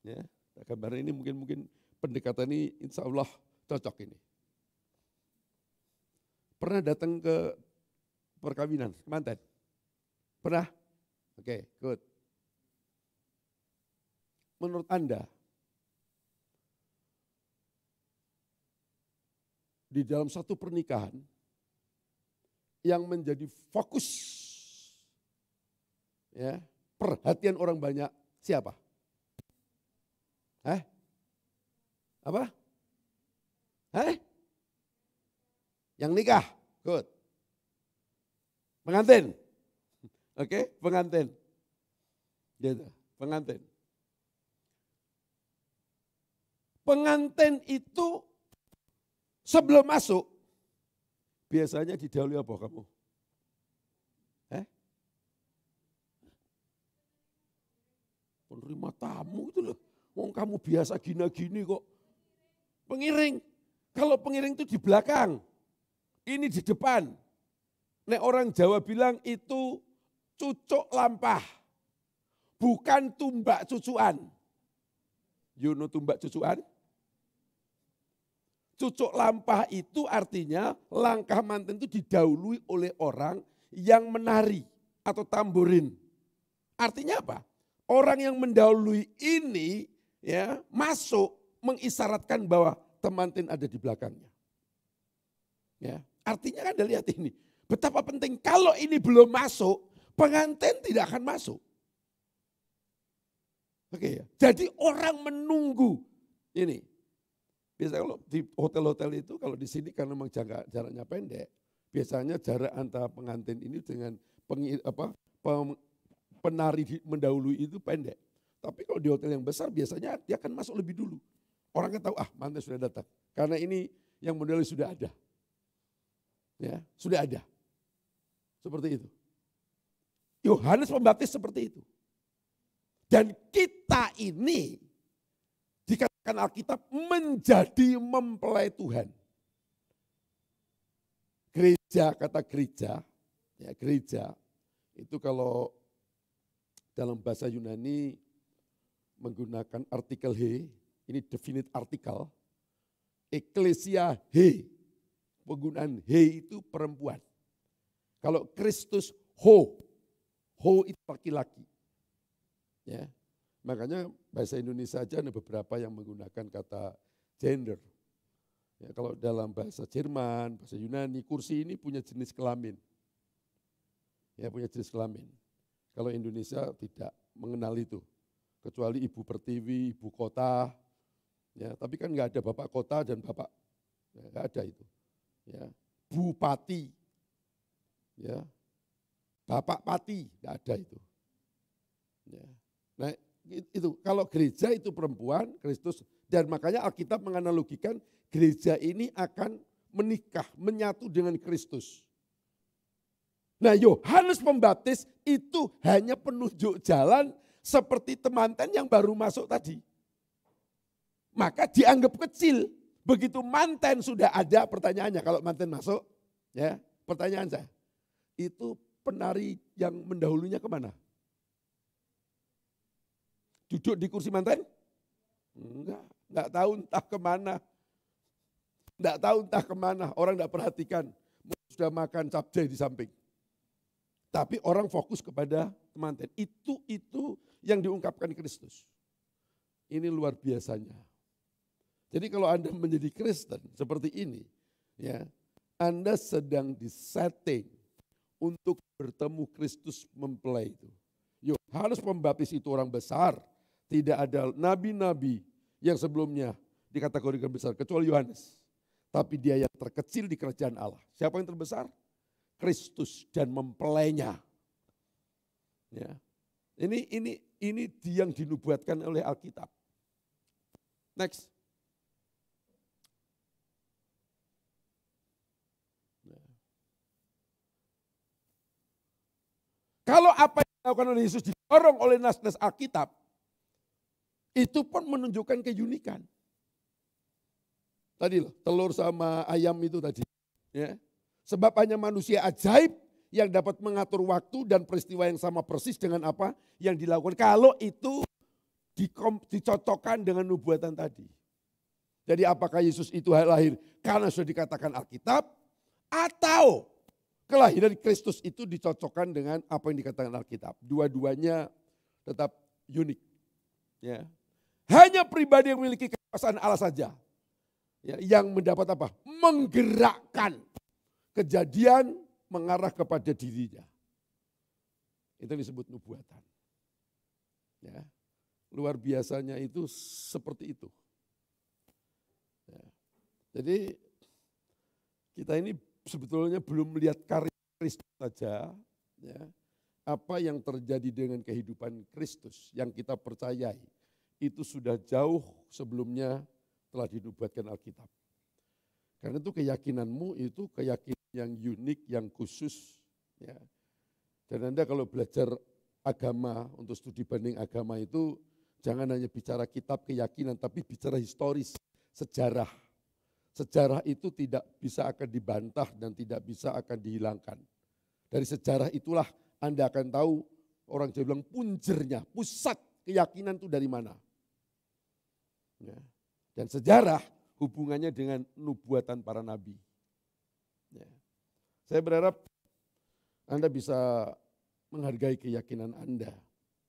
Ya, gambar ini mungkin pendekatan ini insya Allah cocok ini. Pernah datang ke perkawinan, kemanten? Pernah? Oke, good. Menurut Anda, di dalam satu pernikahan yang menjadi fokus ya, perhatian orang banyak siapa? Apa? Yang nikah, good. Pengantin, oke, pengantin. Gitu, pengantin. Pengantin itu sebelum masuk, biasanya didahului apa kamu? Penerima tamu itu loh. Wong kamu biasa gini-gini kok. Pengiring. Kalau pengiring itu di belakang. Ini di depan. Nek orang Jawa bilang itu cucuk lampah. Bukan tumbak cucuan. You know tumbak cucuan? Cucuk lampah itu artinya langkah manten itu didahului oleh orang yang menari atau tamborin. Artinya apa? Orang yang mendahului ini ya masuk mengisyaratkan bahwa temanten ada di belakangnya. Ya, artinya kan Anda lihat ini, betapa penting kalau ini belum masuk, pengantin tidak akan masuk. Oke ya. Jadi orang menunggu ini. Biasanya kalau di hotel-hotel itu, kalau di sini karena memang jaraknya pendek, biasanya jarak antara pengantin ini dengan penari mendahului itu pendek. Tapi kalau di hotel yang besar biasanya dia akan masuk lebih dulu. Orang kan tahu, mantan sudah datang. Karena ini yang mendahului sudah ada. Ya, sudah ada. Seperti itu. Yohanes Pembaptis seperti itu. Dan kita ini dikatakan Alkitab menjadi mempelai Tuhan. Gereja, kata gereja, ya gereja itu kalau dalam bahasa Yunani menggunakan artikel he, ini definite artikel, eklesia he, penggunaan he itu perempuan. Kalau Kristus ho itu laki-laki. Ya, makanya bahasa Indonesia aja ada beberapa yang menggunakan kata gender. Ya, kalau dalam bahasa Jerman, bahasa Yunani, kursi ini punya jenis kelamin. Ya, punya jenis kelamin. Kalau Indonesia tidak mengenal itu, kecuali ibu pertiwi, ibu kota, ya. Tapi kan nggak ada bapak kota dan bapak, ya, nggak ada itu. Ya, bupati, ya, bapak pati, nggak ada itu. Ya. Nah itu kalau gereja itu perempuan, Kristus, dan makanya Alkitab menganalogikan gereja ini akan menikah, menyatu dengan Kristus. Nah Yohanes Pembaptis itu hanya penunjuk jalan seperti temanten yang baru masuk tadi. Maka dianggap kecil. Begitu manten sudah ada, pertanyaannya kalau manten masuk, ya pertanyaan saya, itu penari yang mendahulunya kemana? Duduk di kursi manten? Enggak tahu entah kemana. Enggak tahu entah kemana, orang enggak perhatikan. Sudah makan capcay di samping. Tapi orang fokus kepada temanten. Itu yang diungkapkan Kristus. Ini luar biasanya. Jadi kalau Anda menjadi Kristen seperti ini, ya, Anda sedang disetting untuk bertemu Kristus mempelai itu. Yohanes Pembaptis itu orang besar, tidak ada nabi-nabi yang sebelumnya dikategorikan besar kecuali Yohanes. Tapi dia yang terkecil di kerajaan Allah. Siapa yang terbesar? Kristus dan mempelainya. Ya. Ini yang dinubuatkan oleh Alkitab. Next. Nah. Kalau apa yang dilakukan oleh Yesus didorong oleh nas-nas Alkitab, itu pun menunjukkan keunikan. Tadi loh, telur sama ayam itu tadi. Ya. Sebab hanya manusia ajaib yang dapat mengatur waktu dan peristiwa yang sama persis dengan apa yang dilakukan. Kalau itu dicocokkan dengan nubuatan tadi. Jadi apakah Yesus itu lahir karena sudah dikatakan Alkitab, atau kelahiran Kristus itu dicocokkan dengan apa yang dikatakan Alkitab. Dua-duanya tetap unik. Ya. Hanya pribadi yang memiliki kekuasaan Allah saja. Ya, yang mendapat apa? Menggerakkan kejadian mengarah kepada dirinya. Itu disebut nubuatan. Ya. Luar biasanya itu seperti itu. Ya. Jadi kita ini sebetulnya belum melihat karya Kristus saja, ya, apa yang terjadi dengan kehidupan Kristus yang kita percayai itu sudah jauh sebelumnya telah dinubuatkan Alkitab. Karena itu keyakinanmu itu keyakinan yang unik, yang khusus. Ya. Dan Anda kalau belajar agama, untuk studi banding agama itu jangan hanya bicara kitab keyakinan, tapi bicara historis, sejarah. Sejarah itu tidak bisa akan dibantah dan tidak bisa akan dihilangkan. Dari sejarah itulah Anda akan tahu, orang Jawa bilang punjernya, pusat keyakinan itu dari mana. Ya. Dan sejarah hubungannya dengan nubuatan para nabi. Ya. Saya berharap Anda bisa menghargai keyakinan Anda.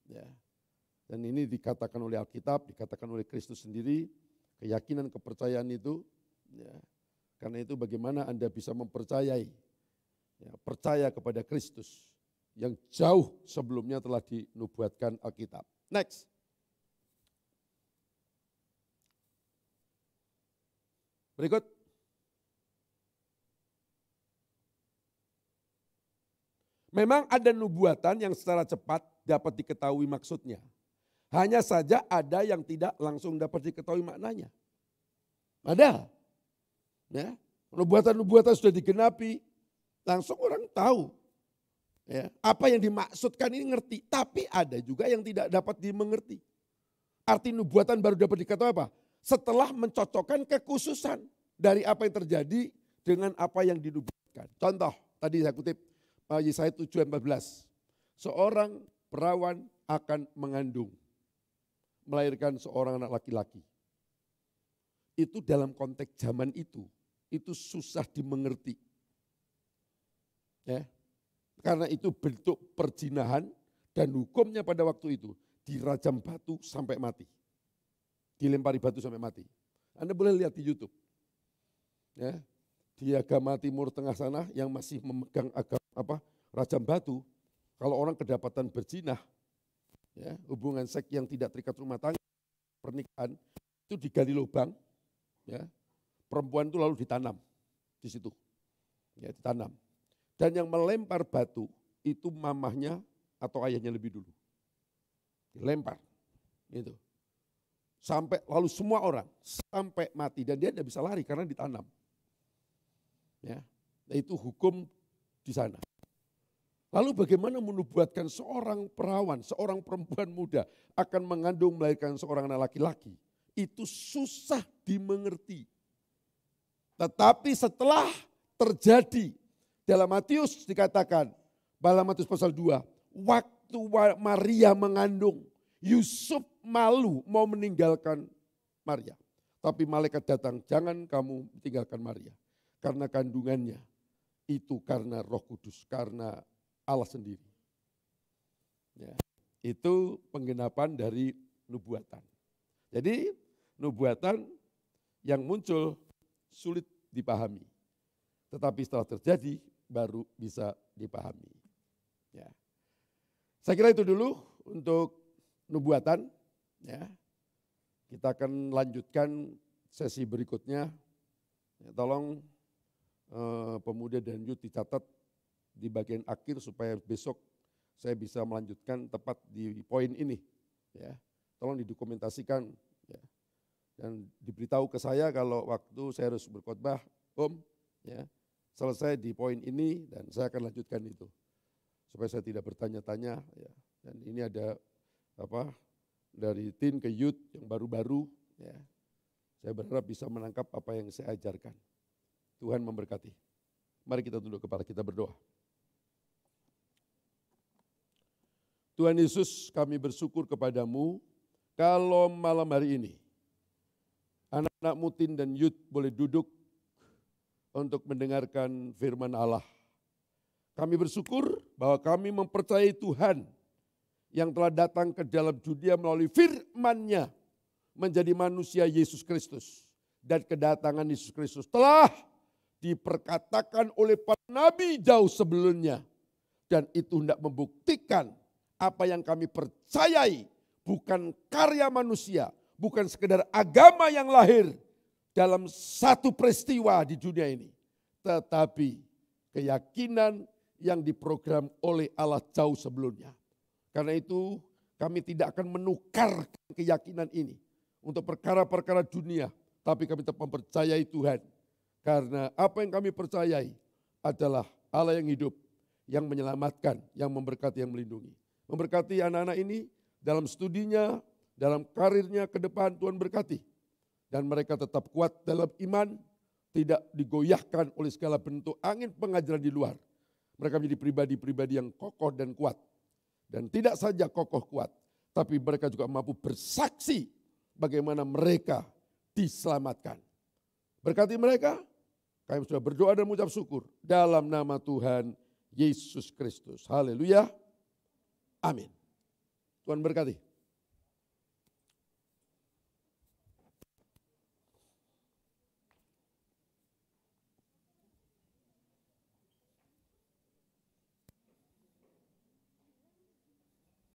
Ya. Dan ini dikatakan oleh Alkitab, dikatakan oleh Kristus sendiri, keyakinan kepercayaan itu. Ya, karena itu bagaimana Anda bisa mempercayai, ya, percaya kepada Kristus yang jauh sebelumnya telah dinubuatkan Alkitab. Next. Berikut. Memang ada nubuatan yang secara cepat dapat diketahui maksudnya. Hanya saja ada yang tidak langsung dapat diketahui maknanya. Ada. Ya, nubuatan-nubuatan sudah digenapi, langsung orang tahu. Ya, apa yang dimaksudkan ini ngerti, tapi ada juga yang tidak dapat dimengerti. Arti nubuatan baru dapat diketahui apa? Setelah mencocokkan kekhususan dari apa yang terjadi dengan apa yang dinubuatkan. Contoh, tadi saya kutip Yesaya 7:14. Seorang perawan akan mengandung, melahirkan seorang anak laki-laki. Itu dalam konteks zaman itu susah dimengerti. Ya. Karena itu bentuk perzinahan dan hukumnya pada waktu itu dirajam batu sampai mati. Dilempari batu sampai mati. Anda boleh lihat di YouTube. Ya. Di agama Timur Tengah sana yang masih memegang agama rajam batu, kalau orang kedapatan berzinah, ya, hubungan seks yang tidak terikat rumah tangga, pernikahan, itu digali lubang, ya, perempuan itu lalu ditanam di situ, ya, ditanam. Dan yang melempar batu itu mamahnya atau ayahnya lebih dulu, dilempar, gitu. Sampai lalu semua orang sampai mati dan dia tidak bisa lari karena ditanam. Ya, itu hukum di sana. Lalu bagaimana menubuatkan seorang perawan, seorang perempuan muda akan mengandung melahirkan seorang anak laki-laki? Itu susah dimengerti. Tetapi setelah terjadi, dalam Matius dikatakan, dalam Matius pasal 2, waktu Maria mengandung, Yusuf malu mau meninggalkan Maria. Tapi malaikat datang, jangan kamu tinggalkan Maria. Karena kandungannya itu karena Roh Kudus, karena Allah sendiri. Ya, itu penggenapan dari nubuatan. Jadi nubuatan yang muncul sulit dipahami. Tetapi setelah terjadi baru bisa dipahami. Ya. Saya kira itu dulu untuk nubuatan. Ya. Kita akan lanjutkan sesi berikutnya. Ya, tolong pemuda dan youth dicatat di bagian akhir supaya besok saya bisa melanjutkan tepat di poin ini. Ya. Tolong didokumentasikan. Ya. Dan diberitahu ke saya kalau waktu saya harus berkhotbah, ya, selesai di poin ini dan saya akan lanjutkan itu. supaya saya tidak bertanya-tanya. Ya. Dan ini ada dari teen ke youth yang baru-baru. Ya. Saya berharap bisa menangkap apa yang saya ajarkan. Tuhan memberkati. Mari kita tunduk kepala kita berdoa. Tuhan Yesus, kami bersyukur kepadamu kalau malam hari ini anak-anakmu teen dan youth boleh duduk untuk mendengarkan firman Allah. Kami bersyukur bahwa kami mempercayai Tuhan yang telah datang ke dalam dunia melalui firman-Nya menjadi manusia Yesus Kristus. Dan kedatangan Yesus Kristus telah diperkatakan oleh para nabi jauh sebelumnya. Dan itu hendak membuktikan apa yang kami percayai bukan karya manusia, bukan sekedar agama yang lahir dalam satu peristiwa di dunia ini, tetapi keyakinan yang diprogram oleh Allah jauh sebelumnya. Karena itu kami tidak akan menukar keyakinan ini untuk perkara-perkara dunia, tapi kami tetap mempercayai Tuhan. Karena apa yang kami percayai adalah Allah yang hidup, yang menyelamatkan, yang memberkati, yang melindungi. Memberkati anak-anak ini dalam studinya, dalam karirnya ke depan, Tuhan berkati. Dan mereka tetap kuat dalam iman, tidak digoyahkan oleh segala bentuk angin pengajaran di luar. Mereka menjadi pribadi-pribadi yang kokoh dan kuat. Dan tidak saja kokoh kuat, tapi mereka juga mampu bersaksi bagaimana mereka diselamatkan. Berkati mereka, kami sudah berdoa dan mengucap syukur dalam nama Tuhan Yesus Kristus. Haleluya. Amin. Tuhan berkati.